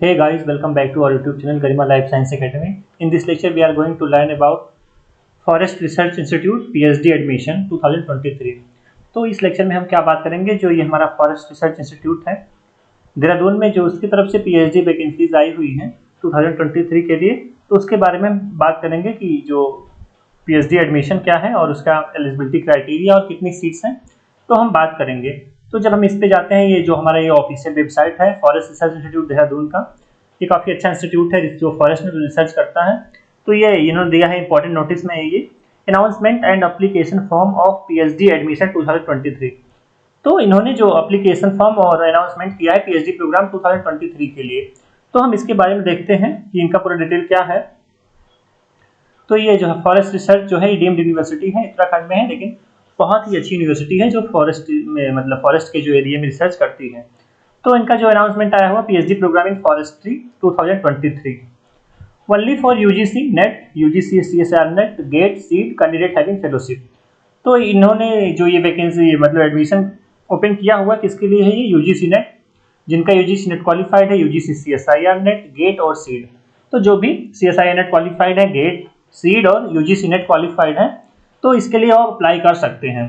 Hey guys, welcome back to our YouTube channel Garima Life Science Academy. In this lecture, we are going to learn about Forest Research Institute PhD Admission 2023. तो इस lecture में हम क्या बात करेंगे, जो ये हमारा फॉरेस्ट रिसर्च इंस्टीट्यूट है देहरादून में, जो उसकी तरफ से PhD वैकेंसीज आई हुई हैं 2023 के लिए, तो उसके बारे में बात करेंगे कि जो PhD एडमिशन क्या है और उसका एलिजिबिलिटी क्राइटेरिया और कितनी सीट्स हैं, तो हम बात करेंगे। तो जब हम इस पे जाते हैं, ये जो हमारा ये ऑफिशियल वेबसाइट है फॉरेस्ट रिसर्च इंस्टीट्यूट देहरादून का, ये काफ़ी अच्छा इंस्टीट्यूट है जो फॉरेस्ट में रिसर्च करता है। तो ये इन्होंने दिया है इंपॉर्टेंट नोटिस में ये announcement and application form of PhD admission 2023। तो इन्होंने जो अप्लीकेशन फॉर्म और अनाउंसमेंट किया है PhD प्रोग्राम 2023 के लिए, तो हम इसके बारे में देखते हैं कि इनका पूरा डिटेल क्या है। तो ये जो है फॉरेस्ट रिसर्च जो है, ये डीम्ड यूनिवर्सिटी है, उत्तराखंड में है, लेकिन बहुत ही अच्छी यूनिवर्सिटी है जो फॉरेस्ट में, मतलब फॉरेस्ट के जो एरिया में रिसर्च करती है। तो इनका जो अनाउंसमेंट आया हुआ PhD programme in forestry 2023 only for UGC NET, UGC CSIR NET, GATE, seat candidate having fellowship. तो इन्होंने जो ये वैकेंसी मतलब एडमिशन ओपन किया हुआ किसके लिए है, ये UGC नेट, जिनका UGC नेट क्वालिफाइड है, UGC CSIR नेट, गेट और सीड। तो जो भी CSIR नेट क्वालिफाइड है, गेट, सीड और UGC नेट क्वालिफाइड है, तो इसके लिए आप अप्लाई कर सकते हैं।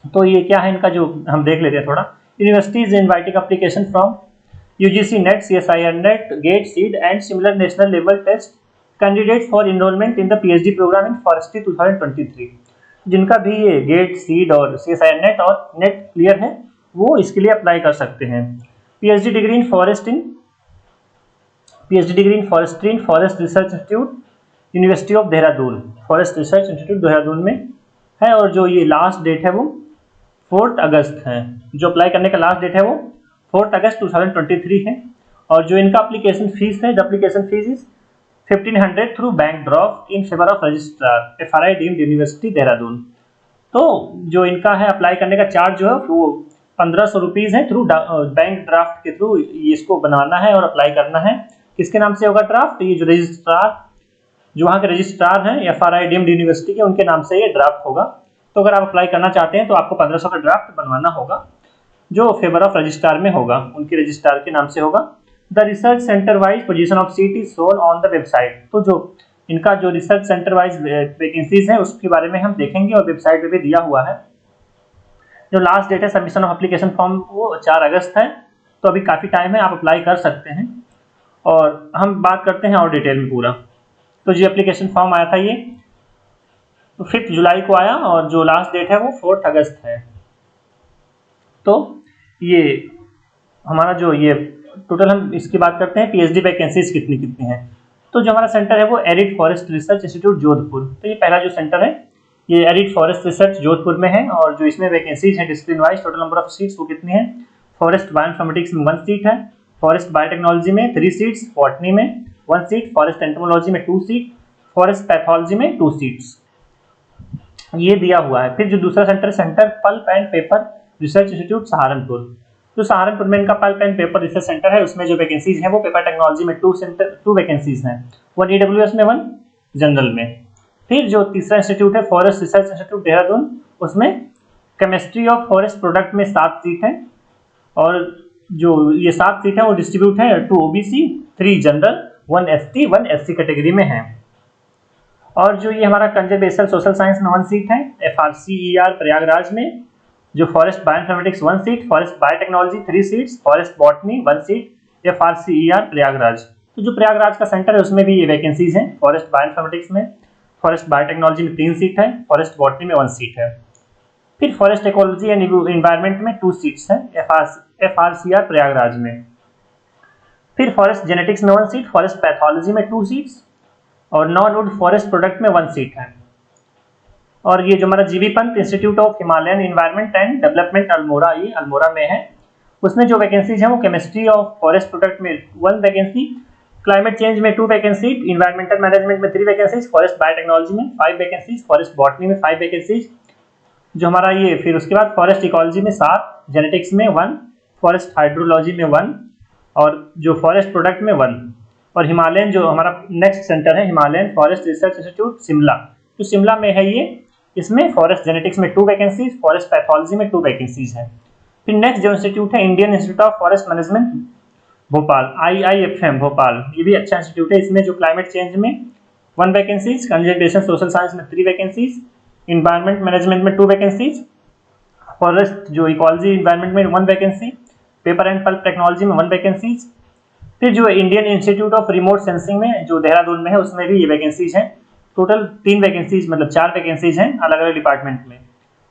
तो ये क्या है इनका, जो हम देख लेते हैं थोड़ा। Universities inviting application from UGC NET, CSIR NET, GATE, seed and similar national level test candidate for enrolment in the PhD programme in forestry 2023। जिनका भी ये गेट, सीड और CSIR नेट और नेट क्लियर है, वो इसके लिए अप्लाई कर सकते हैं। PhD degree in forestry in Forest Research Institute University of Dehradun, Forest Research Institute Dehradun में है। और जो ये लास्ट डेट है वो 4 अगस्त है, जो अप्लाई करने का लास्ट डेट है वो 4 अगस्त 2023 है। और जो इनका एप्लीकेशन फीस है, the application fees is 1500 through bank draft in favour of registrar FRI deemed university Dehradun. तो जो इनका है अप्लाई करने का चार्ज जो है वो 1500 रुपीज़ है, थ्रू बैंक ड्राफ्ट के थ्रू इसको बनाना है और अप्लाई करना है। किसके नाम से होगा ड्राफ्ट, ये जो रजिस्ट्रार, जो वहाँ के रजिस्ट्रार हैं FRI डीम्ड यूनिवर्सिटी के, उनके नाम से ये ड्राफ्ट होगा। तो अगर आप अप्लाई करना चाहते हैं तो आपको 1500 का ड्राफ्ट बनवाना होगा, जो फेवर ऑफ रजिस्ट्रार में होगा, उनके रजिस्ट्रार के नाम से होगा। The research centre wise position of seat is shown on the website. तो जो इनका जो रिसर्च सेंटर वाइज वैकेंसीज है उसके बारे में हम देखेंगे, और वेबसाइट पे भी दिया हुआ है। जो लास्ट डेट है सबमिशन ऑफ एप्लीकेशन फॉर्म वो 4 अगस्त है, तो अभी काफ़ी टाइम है, आप अप्लाई कर सकते हैं। और हम बात करते हैं और डिटेल में पूरा। तो जो एप्लीकेशन फॉर्म आया था ये 5 जुलाई को आया, और जो लास्ट डेट है वो 4 अगस्त है। तो ये हमारा जो ये टोटल, हम इसकी बात करते हैं PhD वैकेंसीज कितनी कितनी हैं। तो जो हमारा सेंटर है वो arid forest Research institute Jodhpur. तो ये पहला जो सेंटर है ये एरिड फॉरेस्ट रिसर्च जोधपुर में है, और जो इसमें वैकेंसीज है discipline wise, total number of seats वो कितनी है। फॉरेस्ट बायोइन्फॉर्मेटिक्स में 1 सीट है, फॉरेस्ट बायोटेक्नोलॉजी में 3 सीट्स, बॉटनी में 1 सीट, फॉरेस्ट एंटोमोलॉजी में 2 सीट, फॉरेस्ट पैथोलॉजी में 2 सीट्स, ये दिया हुआ है। फिर जो दूसरा centre, centre pulp and paper research institute Saharanpur. जो सहारनपुर में इनका pulp and paper research centre है, उसमें जो वैकेंसीज हैं वो पेपर टेक्नोलॉजी में 2 वैकेंसीज हैं, 1 EWS में 1 जनरल में। फिर जो तीसरा इंस्टीट्यूट है फॉरेस्ट रिसर्च इंस्टीट्यूट देहरादून, उसमें केमिस्ट्री ऑफ फॉरेस्ट प्रोडक्ट में 7 सीट है, और जो ये 7 सीट है वो डिस्ट्रीब्यूट है 2 OBC, 3 general, 1 ST, 1 SC category में है। और जो ये हमारा कंजर्वेशन सोशल साइंस में 1 सीट है, FRCER प्रयागराज में। जो forest bioinformatics 1 seat, forest biotechnology 3 seats, forest botany 1 seat, FRCER Prayagraj. तो जो प्रयागराज का सेंटर है उसमें भी ये वैकेंसीज हैं, फॉरेस्ट बायोइन्फॉर्मेटिक्स में, फॉरेस्ट बायोटेक्नोलॉजी में 3 सीट है, फॉरेस्ट बॉटनी में 1 सीट है। फिर फॉरेस्ट इकोलॉजी एंड इन्वायरमेंट में 2 सीट्स हैं, FRCR प्रयागराज में। फिर फॉरेस्ट जेनेटिक्स में 1 सीट, फॉरेस्ट पैथोलॉजी में 2 सीट्स, और नॉन वुड फॉरेस्ट प्रोडक्ट में 1 सीट है। और ये जो हमारा जीवी Pant institute of Himalayan environment and development Almora, ये अल्मोड़ा में है, उसमें जो वैकेंसीज हैं वो केमिस्ट्री ऑफ फॉरेस्ट प्रोडक्ट में 1 वैकेंसी, क्लाइमेट चेंज में 2 वैकेंसी, इन्वायरमेंटल मैनेजमेंट में 3 वैकेंसीज, फॉरेस्ट बायोटेक्नोलॉजी में 5 वैकेंसीज, फॉरेस्ट बॉटनी में 5 वैकेंसीज, जो हमारा ये। फिर उसके बाद फॉरेस्ट इकोलॉजी में 7, जेनेटिक्स में 1, फॉरेस्ट हाइड्रोलॉजी में 1, और जो फॉरेस्ट प्रोडक्ट में 1। और हिमालयन जो हमारा नेक्स्ट सेंटर है Himalayan forest Research institute Shimla, जो शिमला में है ये, इसमें फॉरेस्ट जेनेटिक्स में 2 वैकेंसीज, फॉरेस्ट पैथोलॉजी में 2 वैकेंसीज है। फिर नेक्स्ट जो इंस्टीट्यूट है Indian institute of forest management Bhopal, IIFM Bhopal, ये भी अच्छा इंस्टीट्यूट है। इसमें जो क्लाइमेट चेंज में 1 वैकेंसीज, कंजर्वेशन सोशल साइंस में 3 वैकेंसीज, इन्वायरमेंट मैनेजमेंट में 2 वैकेंसीज, फॉरेस्ट जो इकोलॉजी इन्वायरमेंट में 1 vacancy, paper and pulp technology में 1 वैकेंसीज। फिर जो Indian institute of remote sensing में जो देहरादून में है उसमें भी ये वैकेंसीज हैं। टोटल 3 वैकेंसीज मतलब 4 वैकेंसीज हैं अलग अलग डिपार्टमेंट में।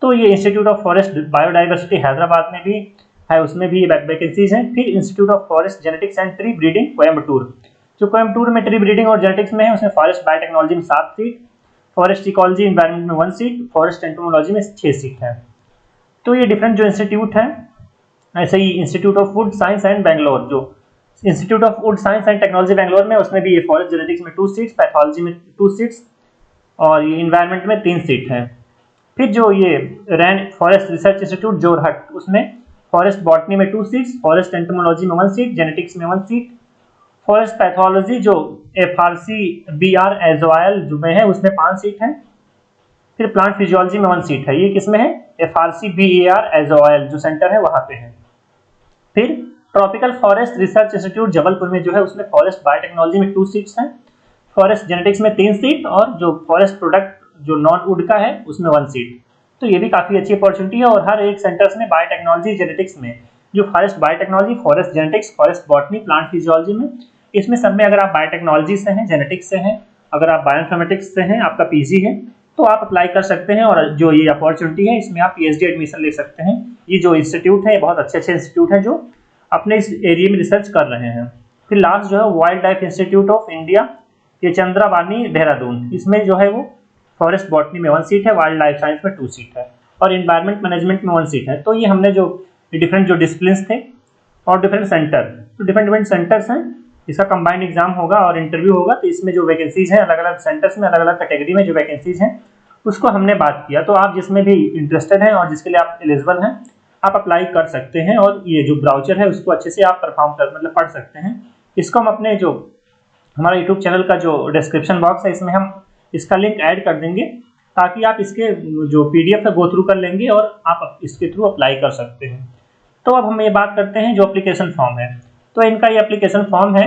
तो ये institute of forest biodiversity Hyderabad में भी है, उसमें भी ये वैकेंसीज हैं। फिर institute of forest genetics and tree breeding Coimbatore, जो कोयम्बटूर में ट्री ब्रीडिंग और जेनेटिक्स में है, उसमें फॉरेस्ट बायोटेक्नोलॉजी में 7 सीट, फॉरेस्ट इकोलॉजी एनवायरनमेंट में 1 सीट, फॉरेस्ट एंटोमोलॉजी में 6 सीट है। तो ये डिफरेंट जो इंस्टीट्यूट हैं, ऐसे ही institute of food science and Bangalore, जो institute of food science and technology Bangalore में, उसमें भी ये फॉरेस्ट जेनेटिक्स में 2 सीट्स, पैथोलॉजी में 2 सीट्स और ये इन्वायरमेंट में 3 सीट है। फिर जो ये रैन फॉरेस्ट रिसर्च इंस्टीट्यूट जोरहट, उसमें फॉरेस्ट बॉटनी में 2 सीट्स, फॉरेस्ट एंटोमोलॉजी में 1 सीट, जेनेटिक्स में 1 सीट, फॉरेस्ट पैथोलॉजी जो FRCBR एजोयल जो में है उसमें 5 सीट है। फिर प्लांट फिजियोलॉजी में 1 सीट है, ये किसमें है, FRCBAR एजोयल जो सेंटर है वहां पे है। फिर tropical forest Research institute Jabalpur में जो है उसमें फॉरेस्ट बायोटेक्नोलॉजी में 2 सीट्स हैं, फॉरेस्ट जेनेटिक्स में 3 सीट और जो फॉरेस्ट प्रोडक्ट जो नॉन वुड का है उसमें 1 सीट। तो ये भी काफी अच्छी अपॉर्चुनिटी है। और हर एक सेंटर्स में बायोटेक्नोलॉजी जेनेटिक्स में जो forest biotechnology, forest genetics, forest botany, plant physiology में, इसमें सब में अगर आप बायोटेक्नोलॉजी से हैं, जेनेटिक्स से हैं, अगर आप बायोइन्फॉर्मेटिक्स से हैं, आपका PG है तो आप अप्लाई कर सकते हैं। और जो ये अपॉर्चुनिटी है इसमें आप PhD एडमिशन ले सकते हैं। ये जो इंस्टीट्यूट है बहुत अच्छे इंस्टीट्यूट हैं जो अपने इस एरिया में रिसर्च कर रहे हैं। फिर लास्ट जो है wild life institute of India, ये चंद्राबानी देहरादून, इसमें जो है वो फॉरेस्ट बॉटनी में 1 सीट है, वाइल्ड लाइफ साइंस में 2 सीट है और इन्वायरमेंट मैनेजमेंट में 1 सीट है। तो ये हमने जो डिफरेंट जो डिसिप्लिन्स थे और डिफरेंट सेंटर, तो डिफरेंट सेंटर्स हैं, इसका कंबाइंड एग्जाम होगा और इंटरव्यू होगा। तो इसमें जो वैकेंसीज हैं अलग अलग सेंटर्स में अलग अलग कैटेगरी में जो वैकेंसीज हैं उसको हमने बात किया। तो आप जिसमें भी इंटरेस्टेड हैं और जिसके लिए आप एलिजिबल हैं आप अप्लाई कर सकते हैं। और ये जो ब्राउचर है उसको अच्छे से आप परफॉर्म कर मतलब पढ़ सकते हैं। इसको हम अपने जो हमारा यूट्यूब चैनल का जो डिस्क्रिप्शन बॉक्स है इसमें हम इसका लिंक ऐड कर देंगे ताकि आप इसके जो PDF है गो थ्रू कर लेंगे और आप इसके थ्रू अप्लाई कर सकते हैं। तो अब हम ये बात करते हैं जो एप्लीकेशन फॉर्म है। तो इनका ये एप्लीकेशन फॉर्म है,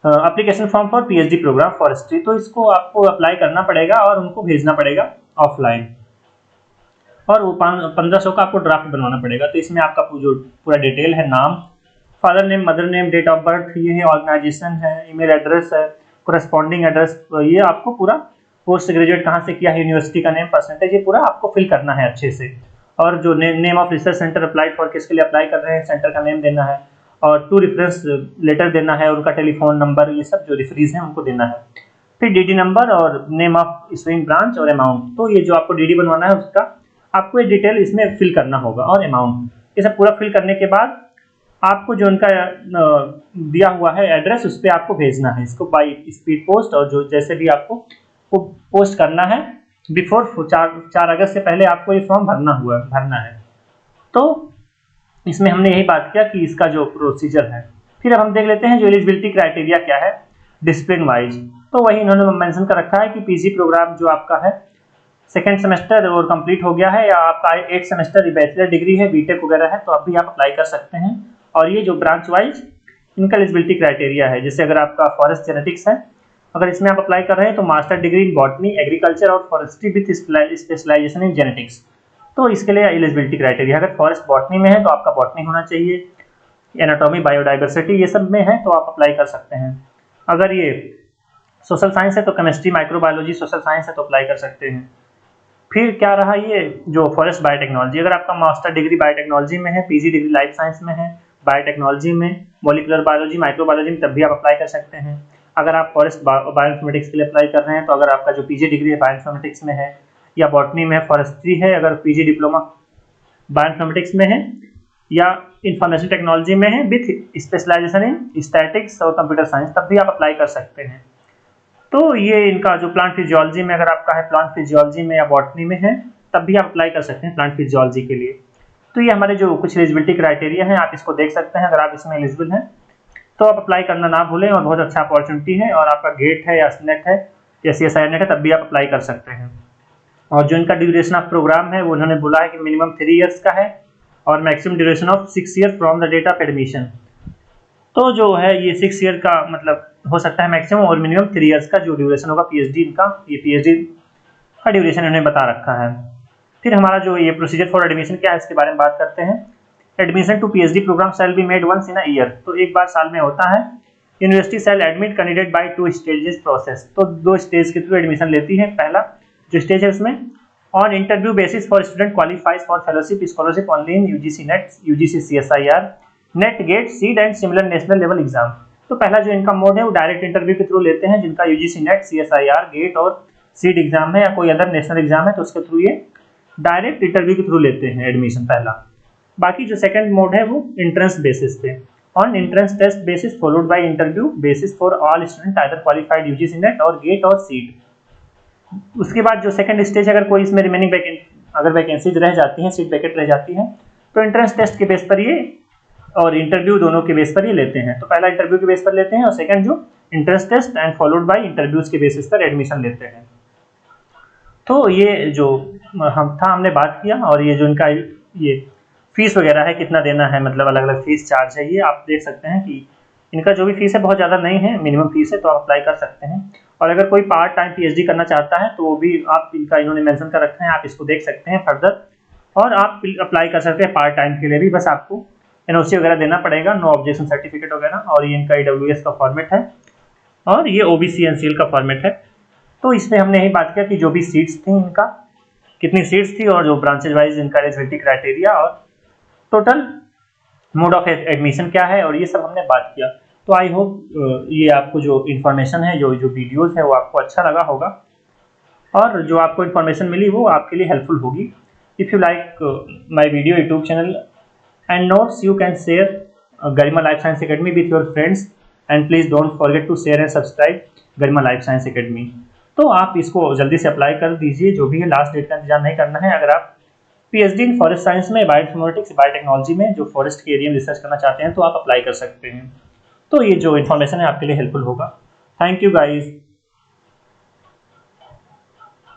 application form for PhD programme forestry. तो इसको आपको अप्लाई करना पड़ेगा और उनको भेजना पड़ेगा ऑफलाइन, और वो 1500 का आपको ड्राफ्ट बनवाना पड़ेगा। तो इसमें आपका जो पूरा डिटेल है, नाम, father name, mother name, date of birth, ये है, ऑर्गेनाइजेशन है, ईमेल एड्रेस है, कोरेस्पॉन्डिंग एड्रेस, ये आपको पूरा पोस्ट ग्रेजुएट कहाँ से किया है, यूनिवर्सिटी का नेम, परसेंटेज, ये पूरा आपको फिल करना है अच्छे से। और जो name of research centre applied for, किसके लिए अप्लाई कर रहे हैं, सेंटर का नेम देना है और 2 रेफरेंस लेटर देना है, उनका टेलीफोन नंबर, ये सब जो रेफरीज हैं उनको देना है। फिर DD नंबर और नेम ऑफ इशूइंग ब्रांच और अमाउंट। तो ये जो आपको DD बनवाना है उसका आपको ये डिटेल इसमें फिल करना होगा और अमाउंट, ये सब पूरा फिल करने के बाद आपको जो उनका दिया हुआ है एड्रेस उस पर आपको भेजना है इसको बाई स्पीड पोस्ट। और जो जैसे भी आपको वो पोस्ट करना है बिफोर 4 अगस्त से पहले आपको ये फॉर्म भरना है। तो इसमें हमने यही बात किया कि इसका जो प्रोसीजर है। फिर अब हम देख लेते हैं जो एलिजिबिलिटी क्राइटेरिया क्या है डिसिप्लिन वाइज। तो वही इन्होंने मेंशन कर रखा है कि PG प्रोग्राम जो आपका है 2nd सेमेस्टर और कंप्लीट हो गया है, या आपका 8 सेमेस्टर बैचलर डिग्री है, BTech वगैरह है, तो अभी आप अप्लाई कर सकते हैं। और ये जो ब्रांच वाइज इनका एलिजिबिलिटी क्राइटेरिया है, जैसे अगर आपका फॉरेस्ट जेनेटिक्स है, अगर इसमें आप अप्लाई कर रहे हैं तो master degree in botany, agriculture और forestry with specialisation in genetics, तो इसके लिए एलिजिबिलिटी क्राइटेरिया, अगर फॉरेस्ट बॉटनी में है तो आपका बॉटनी होना चाहिए, एनाटॉमी, बायोडाइवर्सिटी ये सब में है तो आप अप्लाई कर सकते हैं। अगर ये सोशल साइंस है तो केमिस्ट्री, माइक्रोबायोलॉजी, सोशल साइंस है तो अप्लाई कर सकते हैं। फिर क्या रहा ये जो फॉरेस्ट बायोटेक्नोलॉजी, अगर आपका मास्टर डिग्री बायोटेक्नोलॉजी में है, PG डिग्री लाइफ साइंस में है, बायोटेक्नोलॉजी में, मॉलिक्यूलर बायोलॉजी, माइक्रोबायोलॉजी में, तब भी आप अप्लाई कर सकते हैं। अगर आप फॉरेस्ट बायोइन्फॉर्मेटिक्स के लिए अप्लाई कर रहे हैं तो अगर आपका जो PG डिग्री है बायोइन्फॉर्मेटिक्स में है या बॉटनी में है, फॉरेस्ट्री है, अगर PG डिप्लोमा बायोइन्फॉर्मेटिक्स में है या इंफॉर्मेशन टेक्नोलॉजी में है विथ स्पेशलाइजेशन इन स्टैटिक्स और कंप्यूटर साइंस, तब भी आप अप्लाई कर सकते हैं। तो ये इनका जो प्लांट फिजियोलॉजी में अगर आपका है, प्लांट फिजियोलॉजी में या बॉटनी में है, तब भी आप अप्लाई कर सकते हैं प्लांट फिजियोलॉजी के लिए। तो ये हमारे जो कुछ एलिजिबिलिटी क्राइटेरिया हैं, आप इसको देख सकते हैं। अगर आप इसमें एलिजिबल हैं तो आप अप्लाई करना ना भूलें, और बहुत अच्छा अपॉर्चुनिटी है। और आपका गेट है या SNET है या CSIR नेट है, तब भी आप अप्लाई कर सकते हैं। और जो इनका ड्यूरेशन ऑफ प्रोग्राम है वो उन्होंने बोला है कि मिनिमम 3 इयर्स का है और maximum duration of 6 year from the date of admission. तो जो है ये 6 ईयर का मतलब हो सकता है मैक्सिमम, और मिनिमम 3 ईयर्स का जो ड्यूरेशन होगा पीएचडी इनका, ये पीएचडी का ड्यूरेशन इन्होंने बता रखा है। फिर हमारा जो ये प्रोसीजर फॉर एडमिशन क्या है इसके बारे में बात करते हैं। Admission to PhD programme shall be made once in a year, तो एक बार साल में होता है। University shall admit candidate by 2 stages process, तो 2 स्टेज के थ्रू एडमिशन लेती है। पहला जो स्टेज है उसमें on interview basis for student qualifies for fellowship scholarship only in UGC NET, UGC CSIR, NET, GATE, seed and similar national level exam. तो पहला जो इनका मोड है वो डायरेक्ट इंटरव्यू के थ्रू लेते हैं, जिनका यूजीसी नेट, सीएसआईआर, गेट और सीड एग्जाम है या कोई अदर नेशनल एग्जाम है तो उसके थ्रू ये डायरेक्ट इंटरव्यू के थ्रू लेते हैं एडमिशन पहला। बाकी जो सेकंड मोड है वो एंट्रेंस बेसिस पे, on entrance test basis followed by interview basis for all student either qualified UGC NET और गेट और सीड। उसके बाद जो सेकंड स्टेज अगर कोई इसमें रिमेनिंग अगर वैकेंसीज रह जाती हैं, सीट वैकेंट रह जाती है, तो एंट्रेंस टेस्ट के बेस पर ये और इंटरव्यू दोनों के बेस पर ये लेते हैं। तो पहला इंटरव्यू के बेस पर लेते हैं और सेकंड जो entrance test and followed by interviews के बेसिस पर एडमिशन लेते हैं। तो ये जो हमने बात किया, और ये जो इनका ये फीस वगैरह है कितना देना है, मतलब अलग अलग फीस चार्ज है, ये आप देख सकते हैं कि इनका जो भी फीस है बहुत ज़्यादा नहीं है, मिनिमम फीस है, तो आप अप्लाई कर सकते हैं। और अगर कोई पार्ट टाइम पीएचडी करना चाहता है तो वो भी आप इनका इन्होंने मेंशन कर रखा है, आप इसको देख सकते हैं फर्दर, और आप अप्लाई कर सकते हैं पार्ट टाइम के लिए भी। बस आपको एनओसी वगैरह देना पड़ेगा, नो ऑब्जेक्शन सर्टिफिकेट वगैरह, और ये इनका ईडब्ल्यूएस का फॉर्मेट है और ये ओबीसी एनसीएल का फॉर्मेट है। तो इसमें हमने यही बात किया कि जो भी सीट्स थी इनका कितनी सीट्स थी, और जो ब्रांचेज वाइज इनका एलिजिबिलिटी क्राइटेरिया और टोटल मोड ऑफ एडमिशन क्या है, और ये सब हमने बात किया। तो आई होप ये आपको जो इन्फॉर्मेशन है, जो वीडियोस है वो आपको अच्छा लगा होगा, और जो आपको इन्फॉर्मेशन मिली वो आपके लिए हेल्पफुल होगी। If you like my video YouTube channel and notes, you can share Garima Life Science Academy with your friends, and please don't forget to share and subscribe Garima Life Science Academy. तो आप इसको जल्दी से apply कर दीजिए, जो भी है, लास्ट डेट का इंतजार नहीं करना है। अगर आप पीएचडी इन फॉरेस्ट साइंस में, बायोइन्फॉर्मेटिक्स, बायोटेक्नोलॉजी में जो फॉरेस्ट के एरिया में रिसर्च करना चाहते हैं तो आप अप्लाई कर सकते हैं। तो ये जो इन्फॉर्मेशन है आपके लिए हेल्पफुल होगा। Thank you guys.